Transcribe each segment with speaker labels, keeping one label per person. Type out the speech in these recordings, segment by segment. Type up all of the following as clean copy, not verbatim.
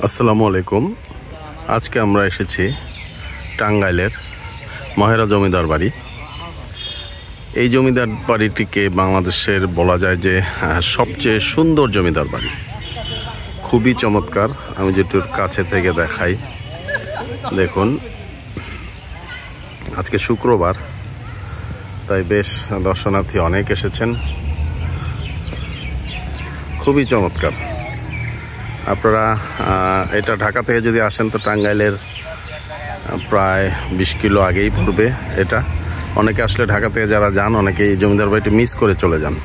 Speaker 1: আসসালামু আলাইকুম। আজকে আমরা এসেছি টাঙ্গাইলের মহেরা জমিদার বাড়ি। এই জমিদার বাড়িটিকে বাংলাদেশের বলা যায় যে সবচেয়ে সুন্দর জমিদার বাড়ি। খুবই চমৎকার। আমি যেটুর কাছে থেকে দেখাই, দেখুন আজকে শুক্রবার, তাই বেশ দর্শনার্থী অনেক এসেছেন। খুবই চমৎকার। আপনারা এটা ঢাকা থেকে যদি আসেন তো টাঙ্গাইলের প্রায় 20 কিলো আগেই পড়বে এটা। অনেকে আসলে ঢাকা থেকে যারা যান, অনেকে এই জমিদার বাড়িটি মিস করে চলে যান।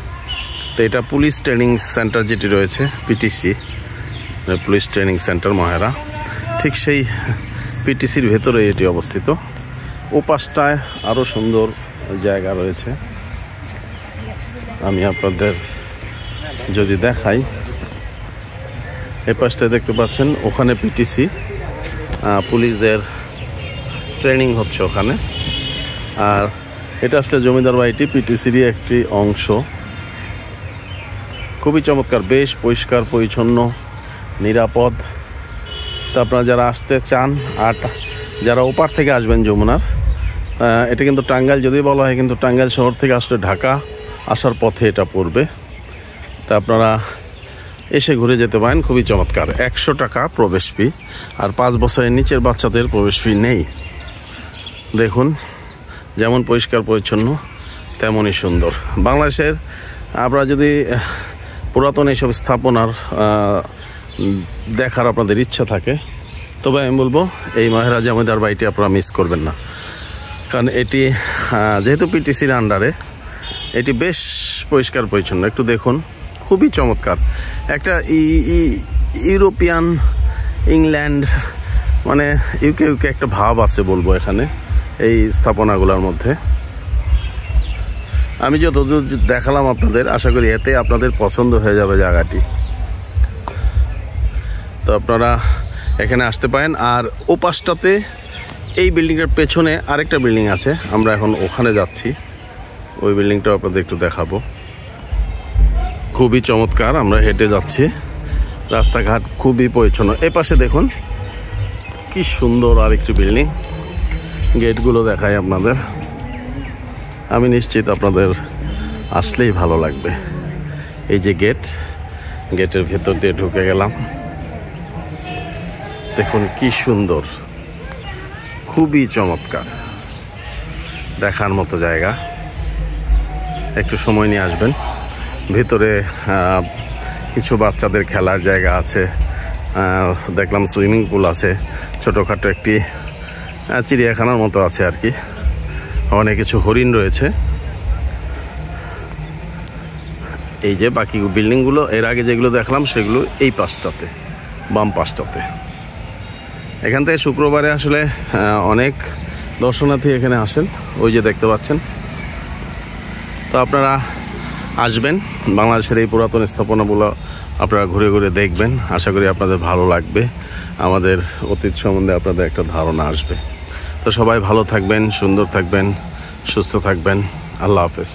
Speaker 1: তো এটা পুলিশ ট্রেনিং সেন্টার যেটি রয়েছে, PTC police training centre Mohera, ঠিক সেই পিটিসির ভেতরে এটি অবস্থিত। ও পাশটায় আরও সুন্দর জায়গা রয়েছে। আমি আপনাদের যদি দেখাই, এই পাশটায় দেখতে পাচ্ছেন, ওখানে পিটিসি পুলিশদের ট্রেনিং হচ্ছে ওখানে। আর এটা আসলে জমিদার বাড়িটি পিটিসিরই একটি অংশ। খুবই চমৎকার, বেশ পরিষ্কার পরিচ্ছন্ন, নিরাপদ। তো আপনারা যারা আসতে চান আর যারা ওপার থেকে আসবেন যমুনার, এটা কিন্তু টাঙ্গাইল যদি বলা হয়, কিন্তু টাঙ্গাইল শহর থেকে আসলে ঢাকা আসার পথে এটা পড়বে। তা আপনারা এসে ঘুরে যেতে পারেন। খুবই চমৎকার। 100 টাকা প্রবেশ ফি, আর 5 বছরের নিচের বাচ্চাদের প্রবেশ ফি নেই। দেখুন যেমন পরিষ্কার পরিচ্ছন্ন তেমনই সুন্দর। বাংলাদেশের আপনারা যদি পুরাতন এইসব স্থাপনার দেখার আপনাদের ইচ্ছা থাকে, তবে আমি বলবো এই মহেরা জমিদার বাড়িটি আপনারা মিস করবেন না। কারণ এটি যেহেতু পিটিসির আন্ডারে, এটি বেশ পরিষ্কার পরিচ্ছন্ন। একটু দেখুন, খুবই চমৎকার। একটা ইউরোপিয়ান, ইংল্যান্ড, মানে ইউকে একটা ভাব আছে বলবো এখানে এই স্থাপনাগুলোর মধ্যে। আমি যতদূর দেখালাম আপনাদের, আশা করি এতে আপনাদের পছন্দ হয়ে যাবে জায়গাটি। তো আপনারা এখানে আসতে পারেন। আর ও পাশটাতে এই বিল্ডিংটার পেছনে আরেকটা বিল্ডিং আছে, আমরা এখন ওখানে যাচ্ছি। ওই বিল্ডিংটাও আপনাদের একটু দেখাবো। খুবই চমৎকার। আমরা হেঁটে যাচ্ছি, রাস্তাঘাট খুবই পরিচ্ছন্ন। এ পাশে দেখুন কি সুন্দর আরেকটি বিল্ডিং। গেটগুলো দেখাই আপনাদের। আমি নিশ্চিত আপনাদের আসলেই ভালো লাগবে। এই যে গেটের ভেতর দিয়ে ঢুকে গেলাম। দেখুন কি সুন্দর, খুবই চমৎকার, দেখার মতো জায়গা। একটু সময় নিয়ে আসবেন। ভেতরে কিছু বাচ্চাদের খেলার জায়গা আছে, দেখলাম সুইমিং পুল আছে, ছোটোখাটো একটি চিড়িয়াখানার মতো আছে আর কি। অনেক কিছু হরিণ রয়েছে। এই যে বাকি বিল্ডিংগুলো, এর আগে যেগুলো দেখলাম সেগুলো এই পাশটাতে, বাম পাশটাতে। এখান থেকে শুক্রবারে আসলে অনেক দর্শনার্থী এখানে আসেন, ওই যে দেখতে পাচ্ছেন। তো আপনারা আসবেন, বাংলাদেশের এই পুরাতন স্থাপনাগুলো আপনারা ঘুরে ঘুরে দেখবেন। আশা করি আপনাদের ভালো লাগবে, আমাদের অতীত সম্বন্ধে আপনাদের একটা ধারণা আসবে। তো সবাই ভালো থাকবেন, সুন্দর থাকবেন, সুস্থ থাকবেন। আল্লাহ হাফেজ।